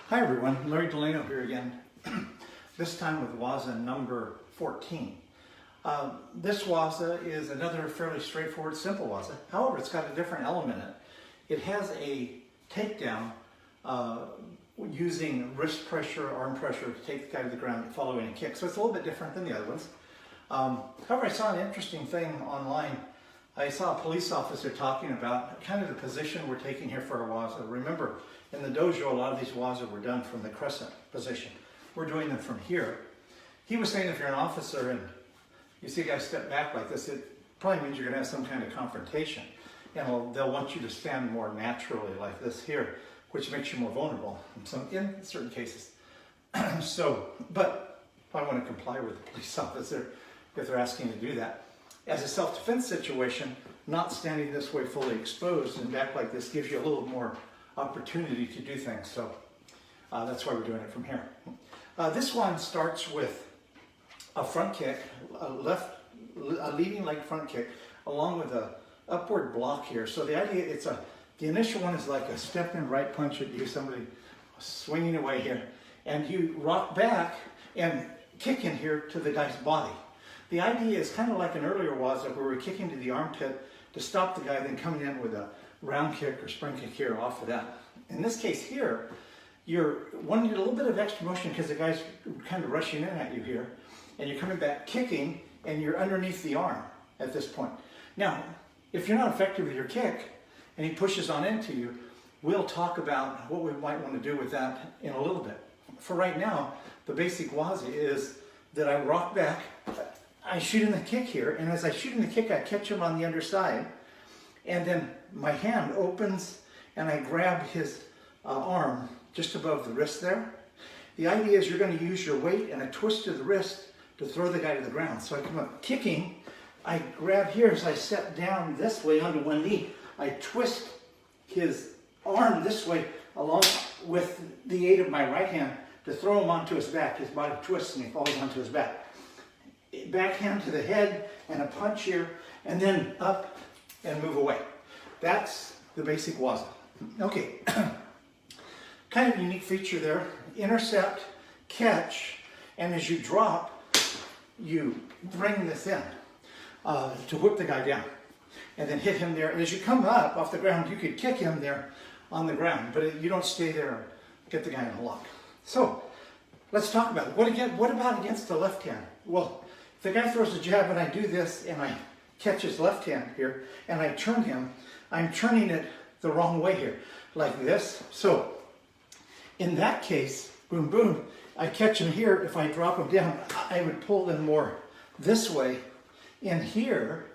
Hi everyone, Larry Delano here again, this time with Waza number 14. This Waza is another fairly straightforward, simple Waza. However, it's got a different element in it. It has a takedown using wrist pressure, arm pressure to take the guy to the ground following a kick. So it's a little bit different than the other ones. However, I saw an interesting thing online. I saw a police officer talking about kind of the position we're taking here for our Waza. Remember, in the dojo, a lot of these Waza were done from the crescent position. We're doing them from here. He was saying if you're an officer and you see a guy step back like this, it probably means you're going to have some kind of confrontation. And they'll want you to stand more naturally like this here, which makes you more vulnerable in certain cases. But I want to comply with the police officer if they're asking to do that. As a self-defense situation, not standing this way fully exposed and back like this gives you a little more opportunity to do things. So that's why we're doing it from here. This one starts with a front kick, a leading leg front kick, along with a upward block here. So the idea, the initial one is like a step in right punch at you, somebody swinging away here, and you rock back and kick in here to the guy's body. The idea is kind of like an earlier Waza where we're kicking to the armpit to stop the guy, then coming in with a round kick or spring kick here off of that. In this case here, you're wanting a little bit of extra motion because the guy's kind of rushing in at you here, and you're coming back kicking, and you're underneath the arm at this point. Now, if you're not effective with your kick, and he pushes on into you, we'll talk about what we might want to do with that in a little bit. For right now, the basic Waza is that I rock back, I shoot in the kick here, and as I shoot in the kick, I catch him on the underside, and then my hand opens, and I grab his arm just above the wrist there. The idea is you're going to use your weight and a twist of the wrist to throw the guy to the ground. So I come up kicking, I grab here as I step down this way onto one knee, I twist his arm this way along with the aid of my right hand to throw him onto his back. His body twists and he falls onto his back. Backhand to the head and a punch here, and then up and move away. That's the basic Waza. Okay, kind of a unique feature there. Intercept, catch, and as you drop, you bring this in to whip the guy down, and then hit him there. And as you come up off the ground, you could kick him there on the ground, but you don't stay there and get the guy in a lock. So let's talk about it. What about against the left hand? Well, if the guy throws a jab and I do this and I catch his left hand here and I turn him, I'm turning it the wrong way here, like this. So in that case, boom, boom, I catch him here. If I drop him down, I would pull them more this way in here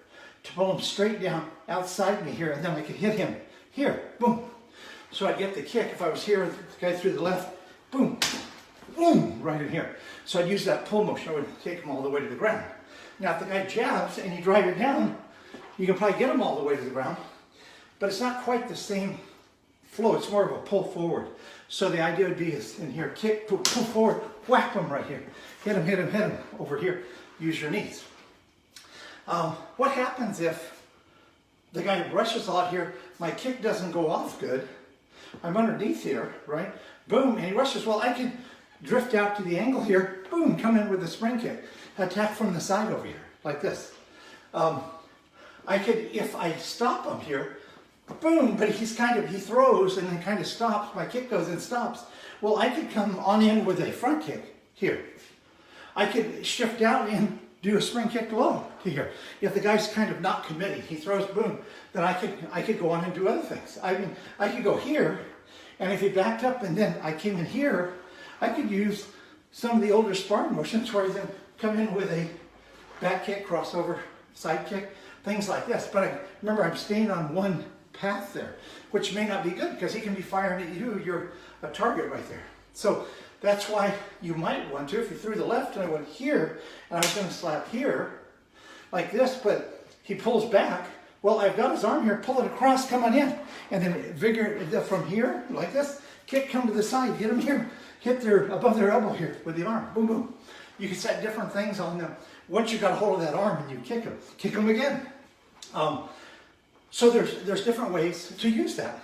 to pull him straight down outside me here, and then I could hit him here, boom. So I'd get the kick. If I was here, the guy through the left, boom, boom, right in here. So I'd use that pull motion. I would take him all the way to the ground. Now, if the guy jabs and you drive it down, you can probably get him all the way to the ground, but it's not quite the same flow. It's more of a pull forward. So the idea would be is in here, kick, pull forward, whack him right here. Hit him, hit him, hit him over here. Use your knees. What happens if the guy rushes out here, my kick doesn't go off good, I'm underneath here, right? Boom, and he rushes. Well, I can drift out to the angle here, boom, come in with a spring kick. Attack from the side over here, like this. I could, if I stop him here, boom, but he throws and then kind of stops. My kick goes and stops. Well, I could come on in with a front kick here. I could shift out and do a spring kick low to here. If the guy's kind of not committing, he throws, boom, then I could go on and do other things. I mean, I could go here, and if he backed up and then I came in here, I could use some of the older sparring motions where I then come in with a back kick, crossover, side kick, things like this. But remember, I'm staying on one path there, which may not be good because he can be firing at you. You're a target right there. So that's why you might want to, if you threw the left and I went here, and I was going to slap here, like this, but he pulls back. Well, I've got his arm here, pull it across, come on in, and then vigor from here, like this, kick, come to the side, hit him here, hit above their elbow here with the arm, boom, boom. You can set different things on them. Once you got a hold of that arm and you kick them again. So there's different ways to use that.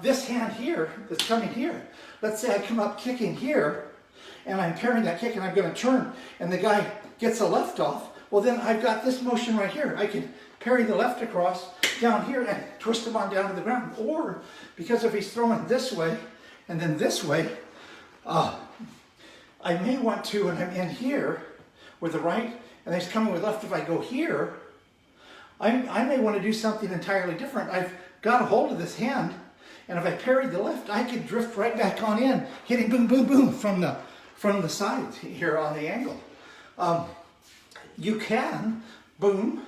This hand here that's coming here, let's say I come up kicking here, and I'm parrying that kick, and I'm going to turn, and the guy gets a left off. Well, then I've got this motion right here. I can parry the left across down here and twist him on down to the ground. Or, because if he's throwing this way and then this way, I may want to, when I'm in here with the right, and he's coming with left, if I go here, I may want to do something entirely different. I've got a hold of this hand, and if I parried the left, I could drift right back on in, hitting boom, boom, boom from the sides here on the angle. You can, boom,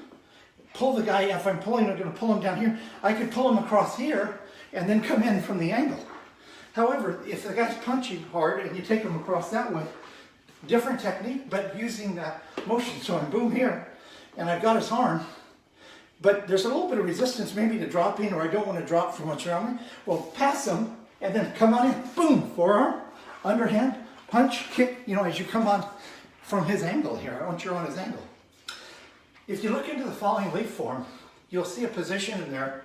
pull the guy. If I'm going to pull him down here, I could pull him across here and then come in from the angle. However, if the guy's punching hard and you take him across that way, different technique, but using that motion. So I'm boom here, and I've got his arm, but there's a little bit of resistance maybe to dropping, or I don't want to drop from much around me. Well, pass him, and then come on in, boom, forearm, underhand, punch, kick, as you come on from his angle here. Once you're on his angle. If you look into the following leaf form, you'll see a position in there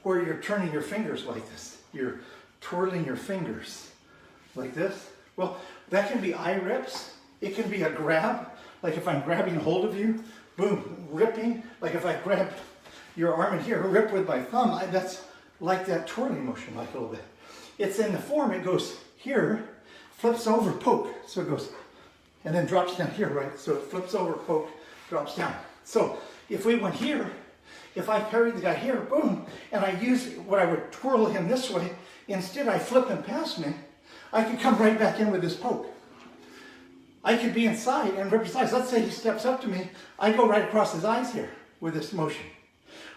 where you're turning your fingers like this. You're twirling your fingers like this. Well, that can be eye rips. It can be a grab, like if I'm grabbing hold of you, boom, ripping. Like if I grab your arm in here, rip with my thumb, that's like that twirling motion, like a little bit. It's in the form, it goes here, flips over, poke. So it goes, and then drops down here, right? So it flips over, poke, drops down. So if we went here, if I parried the guy here, boom, and I use what I would twirl him this way, instead I flip him past me, I could come right back in with this poke. I could be inside and rip his eyes. Let's say he steps up to me, I go right across his eyes here with this motion,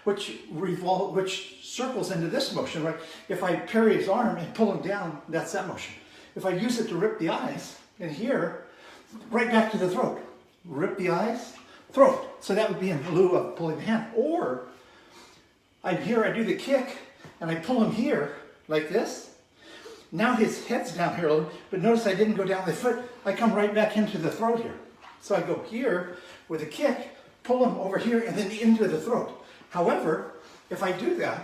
which circles into this motion, right? If I parry his arm and pull him down, that's that motion. If I use it to rip the eyes, in here, right back to the throat. Rip the eyes, throat. So that would be in lieu of pulling the hand. Or, I'm here, I do the kick, and I pull him here, like this. Now his head's down here a little, but notice I didn't go down the foot. I come right back into the throat here. So I go here with a kick, pull him over here, and then into the throat. However, if I do that,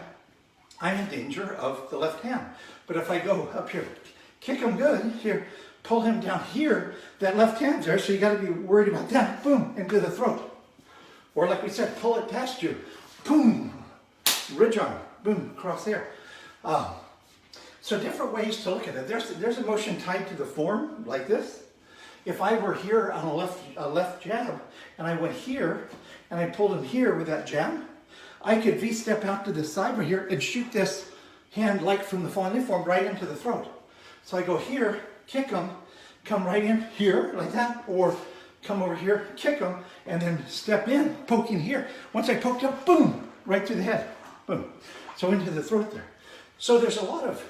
I'm in danger of the left hand. But if I go up here, kick him good, here, pull him down here, that left hand's there, so you got to be worried about that. Boom, into the throat. Or like we said, pull it past you. Boom, ridge arm, boom, across there. So different ways to look at it. There's a motion tied to the form, like this. If I were here on a left jab, and I went here, and I pulled him here with that jab, I could V-step out to the side right here and shoot this hand like from the falling leaf form right into the throat. So I go here, kick him, come right in here like that, or come over here, kick him, and then step in, poking here. Once I poked up, boom, right through the head, boom. So into the throat there. So there's a lot of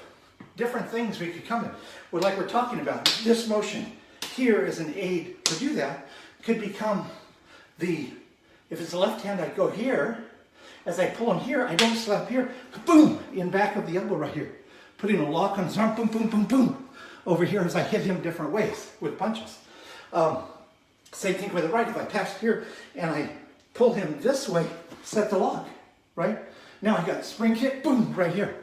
different things we could come in. Well, like we're talking about, this motion here is an aid to do that. Could become if it's the left hand, I'd go here. As I pull him here, I don't slap here, boom, in back of the elbow right here. Putting a lock on his arm, boom, boom, boom, boom. Over here as I hit him different ways with punches. Same thing with the right. If I pass here and I pull him this way, set the lock, right? Now I got spring kick, boom, right here.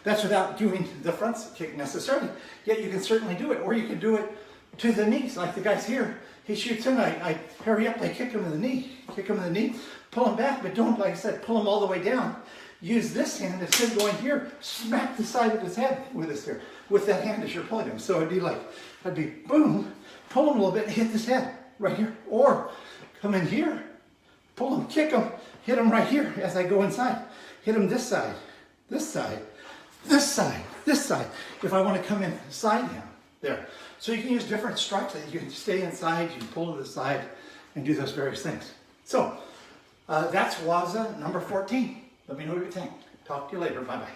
That's without doing the front kick necessarily. Yet you can certainly do it. Or you can do it to the knees, like the guy's here. He shoots in, I parry up, I kick him in the knee. Kick him in the knee, pull him back, but don't, like I said, pull him all the way down. Use this hand instead of going here, smack the side of his head with this here. With that hand as you're pulling him. So I'd be boom, pull him a little bit and hit this head right here. Or come in here, pull him, kick him, hit him right here as I go inside. Hit him this side, this side, this side, this side. If I want to come inside him, there. So you can use different strikes. You can stay inside, you can pull to the side and do those various things. So that's Waza number 14. Let me know what you think. Talk to you later. Bye-bye.